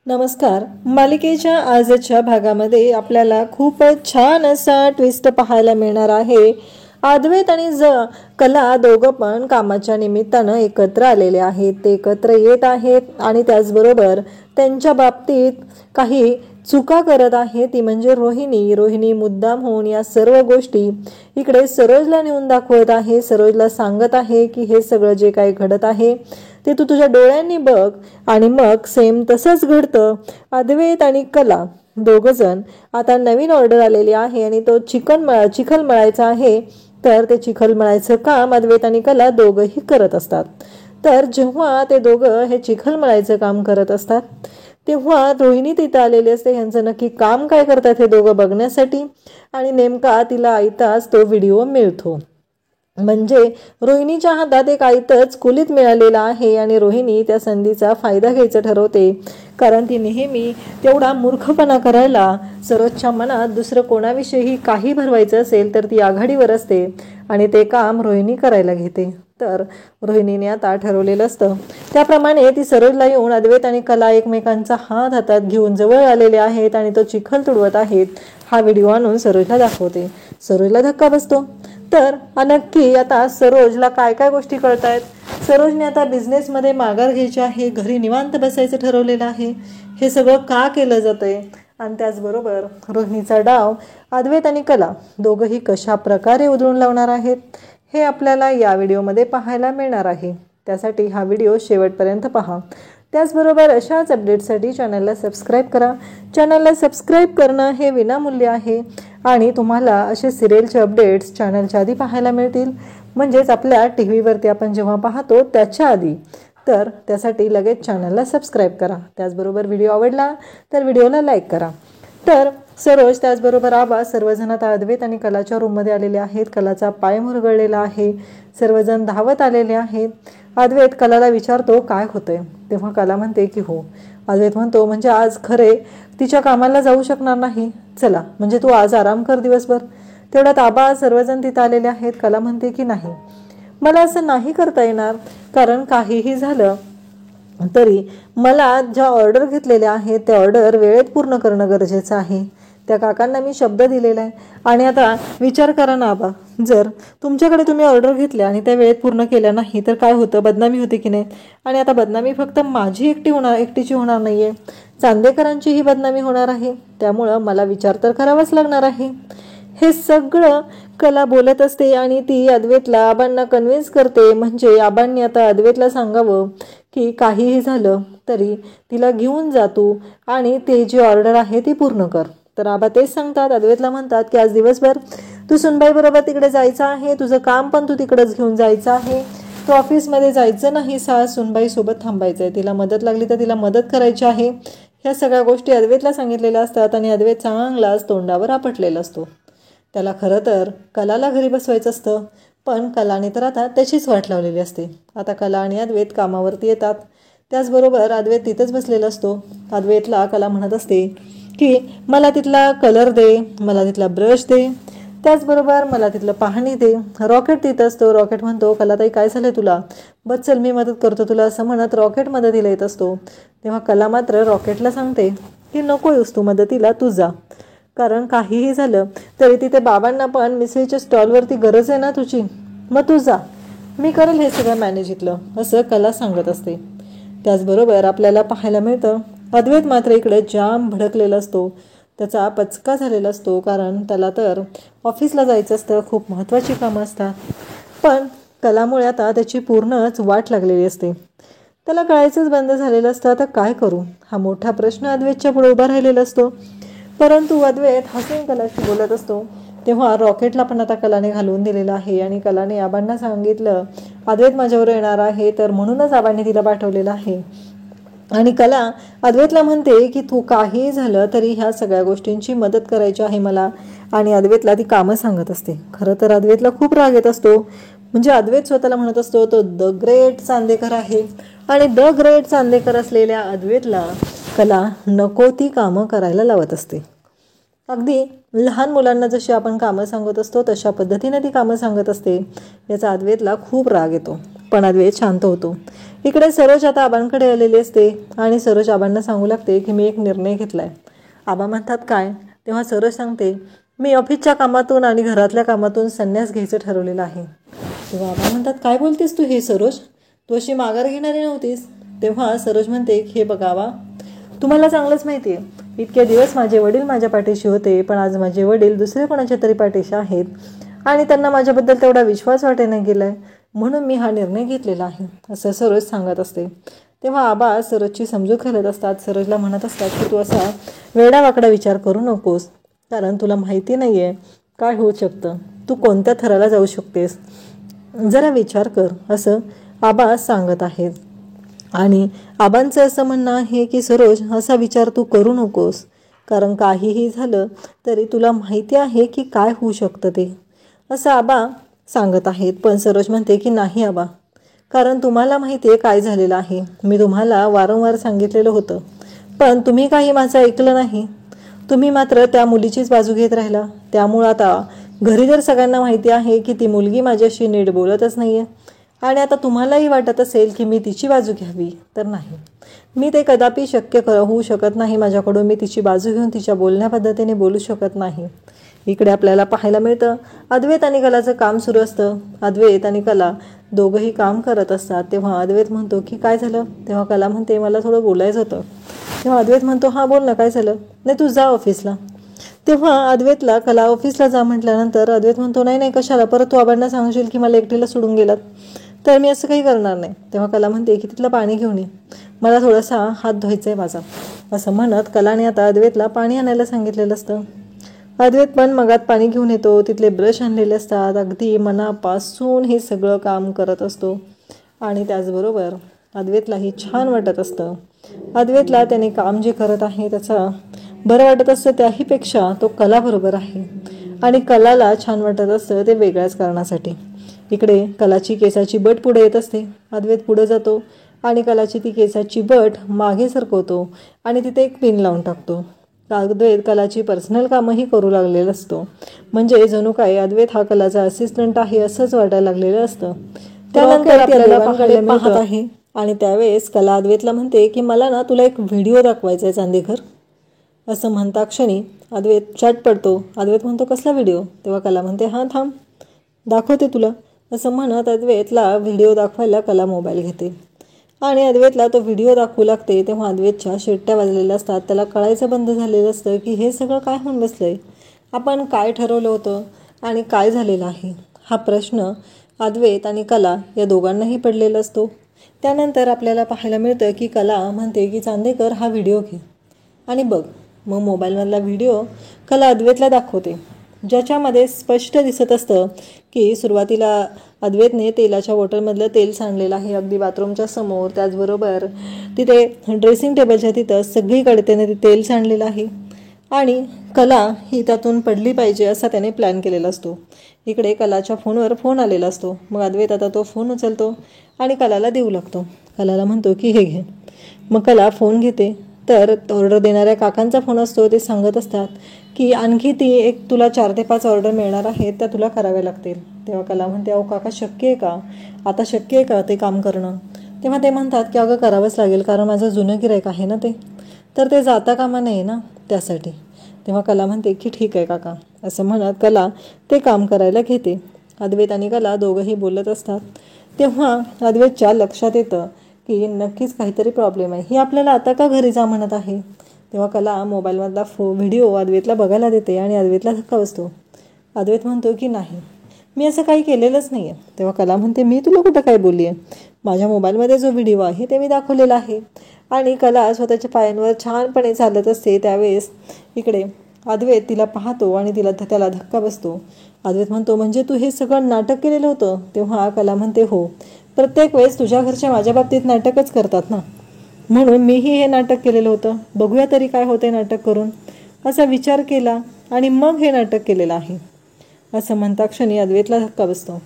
नमस्कार. मालिकेच्या आजच्या भागामध्ये आपल्याला खूपच छान असा ट्विस्ट पाहायला मिळणार आहे. अद्वैत आणि कला दोघं पण कामाच्या निमित्तानं एकत्र आलेले आहेत. ते एकत्र येत आहेत आणि त्याचबरोबर त्यांच्या बाबतीत काही चुका करत आहे. ती म्हणजे रोहिणी मुद्दाम होऊन या सर्व गोष्टी इकडे सरोजला नेऊन दाखवत आहे. सरोजला सांगत आहे की हे सगळं जे काही घडत आहे ते तू तुझ्या डोळ्यांनी बघ. आणि मग सेम तसंच घडतं. अद्वैत आणि कला दोघं जण आता नवीन ऑर्डर आलेली आहे आणि तो चिखल मळायचा आहे. तर ते चिखल मळायचं काम अद्वैत आणि कला दोघंही करत असतात. तर जेव्हा ते दोघं हे चिखल मळायचं काम करत असतात तेव्हा रोहिणी तिथं आलेली असते. यांचं नक्की काम काय करतात हे दोघं बघण्यासाठी. आणि नेमका तिला आयताच तो व्हिडिओ मिळतो. म्हणजे रोहिणीच्या हातात एक आयतच कुलीत मिळालेला आहे आणि रोहिणी त्या संधीचा फायदा घ्यायचं ठरवते. कारण ती नेहमी तेवढा मूर्खपणा करायला सरोजच्या मनात दुसरं कोणाविषयी काही भरवायचं असेल तर ती आघाडीवर असते आणि ते काम रोहिणी करायला घेते. तर रोहिणीने आता ठरवलेलं असतं त्याप्रमाणे ती सरोजला येऊन अद्वैत आणि कला एकमेकांचा हात हातात घेऊन जवळ आलेले आहेत आणि तो चिखल तुडवत आहेत हा व्हिडिओ आणून सरोजला दाखवते. सरोजला धक्का बसतो. तर नक्की आता सरोजला काय काय गोष्टी कळतायत. सरोजने आता बिझनेसमध्ये माघार घ्यायची आहे. घरी निवांत बसायचं ठरवलेलं आहे. हे सगळं का केलं जातंय आणि त्याचबरोबर रोहिणीचा डाव अद्वैत आणि कला दोघंही कशा प्रकारे उधळून लावणार आहेत हे आपल्याला या व्हिडिओमध्ये पाहायला मिळणार आहे. त्यासाठी हा व्हिडिओ शेवटपर्यंत पहा. त्याचबरोबर अशाच अपडेटसाठी चॅनलला सबस्क्राईब करा. चॅनलला सबस्क्राईब करणं हे विनामूल्य आहे आणि तुम्हाला असे सिरियलचे अपडेट्स चॅनलच्या आधी पाहायला मिळतील. म्हणजेच आपल्या TV वरती आपण जेव्हा पाहतो त्याच्या आधी. तर त्यासाठी लगेच चॅनलला सबस्क्राईब करा. त्याचबरोबर व्हिडिओ आवडला तर व्हिडिओला लाईक करा. तर सरोज त्याचबरोबर आबा सर्वजण आता अद्वैत आणि कलाच्या रूममध्ये आलेले आहेत. कलाचा पाय मुरगळलेला आहे. सर्वजण धावत आलेले आहेत. अद्वैत कलाला विचारतो काय होतंय. तेव्हा कला म्हणते की हो. अद्वैत म्हणतो म्हणजे आज खरे तिच्या कामाला जाऊ शकणार नाही. चला म्हणजे तू आज आराम कर दिवसभर. तेवढ्यात आबा सर्वजण तिथं आलेले आहेत. कला म्हणते की नाही मला असं नाही करता येणार. कारण काहीही झालं तरी मला ज्या ऑर्डर घेतलेल्या आहेत त्या ऑर्डर वेळेत पूर्ण करणं गरजेचं आहे. त्या काकांना मी शब्द दिलेला आहे. आणि आता विचार करा ना आबा, जर तुमच्याकडे तुम्ही ऑर्डर घेतल्या आणि त्या वेळेत पूर्ण केल्या नाही तर काय होतं, बदनामी होते की नाही. आणि आता बदनामी फक्त माझी एकटीची होणार नाही आहे, चांदेकरांचीही बदनामी होणार आहे. त्यामुळं मला विचार तर करावाच लागणार आहे. हे सगळं कला बोलत असते आणि ती अद्वैतला आबांना कन्व्हिन्स करते. म्हणजे आबांनी आता अद्वैतला सांगावं की काहीही झालं तरी तिला घेऊन जा तू आणि ते जी ऑर्डर आहे ती पूर्ण कर. तर आबा तेच सांगतात. अद्वैतला म्हणतात की आज दिवसभर तू सुनबाई बरोबर तिकडे जायचं आहे. तुझं काम पण तू तिकडेच घेऊन जायचं आहे. तू ऑफिसमध्ये जायचं नाही. सुनबाई सोबत थांबायचं आहे. तिला मदत लागली तर तिला मदत करायची आहे. ह्या सगळ्या गोष्टी अद्वैतला सांगितलेल्या असतात आणि अद्वैत चांगलाच तोंडावर आपटलेला असतो. त्याला खरं तर कलाला घरी बसवायचं असतं. पण कलाने तर आता त्याचीच वाट लावलेली असते. आता कला आणि अद्वैत कामावरती येतात. त्याचबरोबर अद्वैत तिथंच बसलेला असतो. अद्वैतला कला म्हणत असते की मला तिथला कलर दे, मला तिथला ब्रश दे, त्याचबरोबर मला तिथलं पाहणी दे. रॉकेट तिथं असतो. रॉकेट म्हणतो कलाताई काय झालं तुला, बस चल मी मदत करतो तुला असं म्हणत रॉकेट मदतीला येत असतो. तेव्हा कला मात्र रॉकेटला सांगते की नको येऊस तू मदतीला, तू जा. कारण काहीही झालं तरी तिथे बाबांना पण मिसळीच्या स्टॉलवरती गरज आहे ना तुझी, मग तू जा, मी करेल हे सगळं मॅनेज इथलं असं कला सांगत असते. त्याचबरोबर आपल्याला पाहायला मिळतं अद्वैत मात्र इकडे जाम भडकलेला असतो. त्याचा पचका झालेला असतो. कारण त्याला तर ऑफिसला जायचं असतं, खूप महत्त्वाची कामं असतात. पण कलामुळे आता त्याची पूर्णच वाट लागलेली असते. त्याला कळायचंच बंद झालेलं असतं. आता काय करू हा मोठा प्रश्न अद्वैतच्या पुढे उभा राहिलेला असतो. परंतु अद्वैत हसून कलाशी बोलत असतो. तेव्हा रॉकेटला पण आता कलाने घालवून दिलेलं आहे आणि कलाने आबांना सांगितलं अद्वैत माझ्यावर येणार आहे तर म्हणूनच आबांनी तिला पाठवलेलं आहे. आणि कला अद्वैतला म्हणते की तू काही झालं तरी ह्या सगळ्या गोष्टींची मदत करायची आहे मला. आणि अद्वैतला ती कामं सांगत असते. खरं तर अद्वैतला खूप राग येत असतो. म्हणजे अद्वैत स्वतःला म्हणत असतो तो द ग्रेट चांदेकर आहे आणि द ग्रेट चांदेकर असलेल्या अद्वैतला कला नको ती कामं करायला लावत असते. अगदी लहान मुलांना जशी आपण कामं सांगत असतो तशा पद्धतीने ती कामं सांगत असते. याचा अद्वैतला खूप राग येतो. पण अद्वैत शांत होतो. इकडे सरोज आता आबांकडे आलेली असते आणि सरोज आबांना सांगू लागते की मी एक निर्णय घेतलाय. आबा म्हणतात काय? तेव्हा सरोज सांगते मी ऑफिसच्या कामातून आणि घरातल्या कामातून संन्यास घ्यायचं ठरवलेलं आहे. तेव्हा आबा म्हणतात काय बोलतेस तू हे सरोज, तू अशी माघार घेणारी नव्हतीस. तेव्हा सरोज म्हणते हे बघा आबा, तुम्हाला चांगलंच माहिती आहे इतके दिवस माझे वडील माझ्या पाठीशी होते, पण आज माझे वडील दुसरे कोणाच्या तरी पाठीशी आहेत आणि त्यांना माझ्याबद्दल तेवढा विश्वास वाटेना गेलाय, म्हणून मी हा निर्णय घेतलेला आहे असं सरोज सांगत असते. तेव्हा आबा सरोजची समजूत घालत असतात. सरोजला म्हणत असतात की तू असा वेडावाकडा विचार करू नकोस, कारण तुला माहिती नाही आहे काय होऊ शकतं, तू कोणत्या थराला जाऊ शकतेस, जरा विचार कर असं आबा सांगत आहेत. आणि आबांचं असं म्हणणं आहे की सरोज असा विचार तू करू नकोस, कारण काहीही झालं तरी तुला माहिती आहे की काय होऊ शकतं ते, असं आबा सांगत आहेत. पण सरोज म्हणते की नाही आबा, कारण तुम्हाला माहिती आहे काय झालेलं आहे. मी तुम्हाला वारंवार सांगितलेलं होतं, पण तुम्ही काही माझं ऐकलं नाही. तुम्ही मात्र त्या मुलीचीच बाजू घेत राहिला. त्यामुळं आता घरी जर सगळ्यांना माहिती आहे की ती मुलगी माझ्याशी नीट बोलतच नाही आहे आणि आता तुम्हालाही वाटत असेल की मी तिची बाजू घ्यावी, तर नाही, मी ते कदापि शक्य होऊ शकत नाही माझ्याकडून. मी तिची बाजू घेऊन तिच्या बोलण्या पद्धतीने बोलू शकत नाही. इकडे आपल्याला पाहायला मिळतं अद्वैत आणि कलाचं काम सुरू असतं. अद्वैत आणि कला दोघंही काम करत असतात. तेव्हा अद्वैत म्हणतो की काय झालं? तेव्हा कला म्हणते मला थोडं बोलायचं होतं. तेव्हा अद्वैत म्हणतो हां बोल ना, काय झालं? नाही तू जा ऑफिसला. तेव्हा अद्वैतला कला ऑफिसला जा म्हटल्यानंतर अद्वैत म्हणतो नाही नाही कशाला, परत तू आबांना सांगशील की मला एकटीला सोडून गेलात, तर मी असं काही करणार नाही. तेव्हा कला म्हणते की तिथलं पाणी घेऊन ये, मला थोडासा हात धुवायचा आहे माझा, असं म्हणत कलाने आता अद्वैतला पाणी आणायला सांगितलेलं असतं. अद्वैत पण मगात पाणी घेऊन येतो, तिथले ब्रश आणलेले असतात, अगदी मनापासून हे सगळं काम करत असतो आणि त्याचबरोबर अद्वैतलाही छान वाटत असतं. अद्वैतला त्याने काम जे करत आहे त्याचा बरं वाटत असतं, त्याहीपेक्षा तो कलाबरोबर आहे आणि कलाला छान वाटत असतं ते वेगळ्याच कारणासाठी. इकडे कलाची केसाची बट पुढे येत असते. अद्वैत पुढे जातो आणि कलाची ती केसाची बट मागे सरकवतो आणि तिथे एक पिन लावून टाकतो. अद्वैत कलाची पर्सनल कामही करू लागलेलं असतो, म्हणजे जणू काय अद्वैत हा कलाचा असिस्टंट आहे असंच वाटायला लागलेलं असतं. त्यानंतर आपल्याला पाहत आहे आणि त्यावेळेस कला अद्वैतला म्हणते की मला ना तुला एक व्हिडिओ दाखवायचा आहे चांदेकर, असं म्हणता क्षणी अद्वैत चट पडतो. अद्वैत म्हणतो कसला व्हिडिओ? तेव्हा कला म्हणते हां थांब दाखवते तुला, असं म्हणत अद्वैतला व्हिडिओ दाखवायला कला मोबाईल घेते आणि अद्वैतला तो व्हिडिओ दाखवू लागते. तेव्हा अद्वैतच्या शिट्ट्या वाजलेल्या असतात. त्याला कळायचं बंद झालेलं असतं की हे सगळं काय होऊन बसलंय, आपण काय ठरवलं होतं आणि काय झालेलं आहे, हा प्रश्न अद्वैत आणि कला या दोघांनाही पडलेला असतो. त्यानंतर आपल्याला पाहायला मिळतं की कला म्हणते की चांदेकर हा व्हिडिओ घे आणि बघ. मग मोबाईलमधला व्हिडिओ कला अद्वैतला दाखवते, ज्याच्यामध्ये स्पष्ट दिसत असतं की सुरुवातीला अद्वैतने तेलाच्या बॉटलमधलं तेल सांडलेलं आहे अगदी बाथरूमच्या समोर, त्याचबरोबर तिथे ड्रेसिंग टेबलच्या तिथं सगळीकडे त्याने ते तेल सांडलेलं आहे आणि कला ही त्यातून पडली पाहिजे असा त्याने प्लॅन केलेला असतो. इकडे कलाच्या फोनवर फोन आलेला असतो. मग अद्वैत आता तो फोन उचलतो आणि कलाला देऊ लागतो. कलाला म्हणतो की हे घे. मग कला फोन घेते तर ऑर्डर देणाऱ्या काकांचा फोन असतो. ते सांगत असतात की आणखी ती एक तुला 4 ते 5 ऑर्डर मिळणार आहेत, त्या तुला कराव्या लागतील. तेव्हा कला म्हणते अहो काका शक्य आहे का, आता शक्य आहे का ते काम करणं? तेव्हा ते म्हणतात की अगं करावंच लागेल, कारण माझं जुनं गिऱ्हाईक आहे ना ते, तर ते जाता कामा नये ना त्यासाठी. तेव्हा कला म्हणते की ठीक आहे काका, असं म्हणत कला ते काम करायला घेते. अद्वैत आणि कला दोघंही बोलत असतात. तेव्हा अद्वैतच्या लक्षात येतं की नक्कीच काहीतरी प्रॉब्लेम आहे, ही आपल्याला आता का घरी जा म्हणत आहे. तेव्हा कला मोबाईलमधला व्हिडिओ अद्वैतला बघायला देते आणि अद्वैतला धक्का बसतो. अद्वैत म्हणतो की नाही मी असं काही केलेलंच नाही आहे. तेव्हा कला म्हणते मी तुला कुठं काय बोलली आहे, माझ्या मोबाईलमध्ये जो व्हिडिओ आहे ते मी दाखवलेला आहे. आणि कला स्वतःच्या पायांवर छानपणे चालत असते. त्यावेळेस इकडे अद्वैत तिला पाहतो आणि त्याला धक्का बसतो. अद्वैत म्हणतो म्हणजे तू हे सगळं नाटक केलेलं होतं? तेव्हा कला म्हणते हो, प्रत्येक वेळेस तुझ्या घरच्या माझ्या बाबतीत नाटकच करतात ना, म्हणून मीही हे नाटक केलेलं होतं, बघूया तरी काय होते नाटक करून, असा विचार केला आणि मग हे नाटक केलेलं आहे, असं म्हणता क्षणी अद्वैतला धक्का बसतो.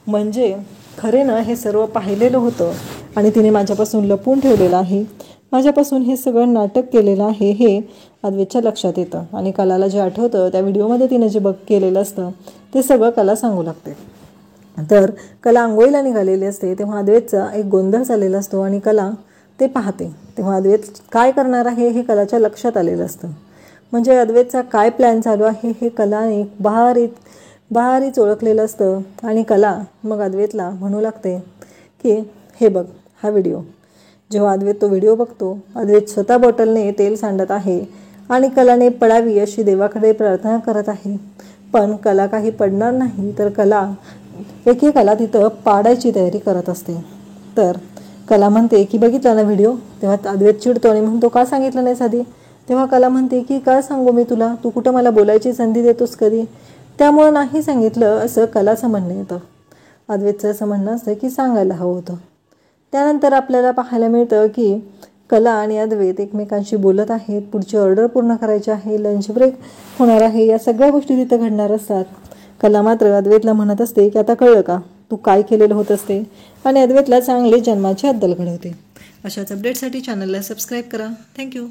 म्हणजे खरे ना हे सर्व पाहिलेलं होतं आणि तिने माझ्यापासून लपवून ठेवलेलं आहे, माझ्यापासून हे सगळं नाटक केलेलं आहे हे अद्वैतच्या लक्षात येतं. आणि कलाला जे आठवतं त्या व्हिडिओमध्ये तिने जे केलेलं असतं ते सगळं कला सांगू लागते. तर कला आंघोळीला निघालेली असते तेव्हा अद्वैतचा एक गोंधळ झालेला असतो आणि कला ते पाहते. तेव्हा अद्वैत काय करणार आहे हे कलाच्या लक्षात आलेलं असतं. म्हणजे अद्वैतचा काय प्लॅन चालू आहे हे कलाने बारीच ओळखलेलं असतं. आणि कला मग अद्वैतला म्हणू लागते की हे बघ हा व्हिडिओ. जेव्हा अद्वैत तो व्हिडिओ बघतो, अद्वैत स्वतः बॉटलने तेल सांडत आहे आणि कलाने पडावी अशी देवाकडे प्रार्थना करत आहे. पण कला काही पडणार नाही, तर कला एकेकाला तिथं पाडायची तयारी करत असते. तर कला म्हणते की बघितला ना व्हिडिओ. तेव्हा अद्वैत चिडतो आणि म्हणतो का सांगितलं नाहीस आधी. तेव्हा कला म्हणते की काय सांगू मी तुला, तू कुठं मला बोलायची संधी देतोस कधी, त्यामुळं नाही सांगितलं असं कलाचं म्हणणं येतं. अद्वैतचं असं म्हणणं असतं की सांगायला हवं होतं. त्यानंतर आपल्याला पाहायला मिळतं की कला आणि अद्वैत एकमेकांशी बोलत आहेत. पुढची ऑर्डर पूर्ण करायची आहे, लंच ब्रेक होणार आहे, या सगळ्या गोष्टी तिथं घडणार असतात. कला मात्र अद्वैतला म्हणत असते की आता कळलं का तू काय केलेलं होतंस ते, आणि अद्वैतला चांगले जन्माची अद्दल घडवते. अशाच अपडेटसाठी चॅनलला सबस्क्राईब करा. थँक्यू.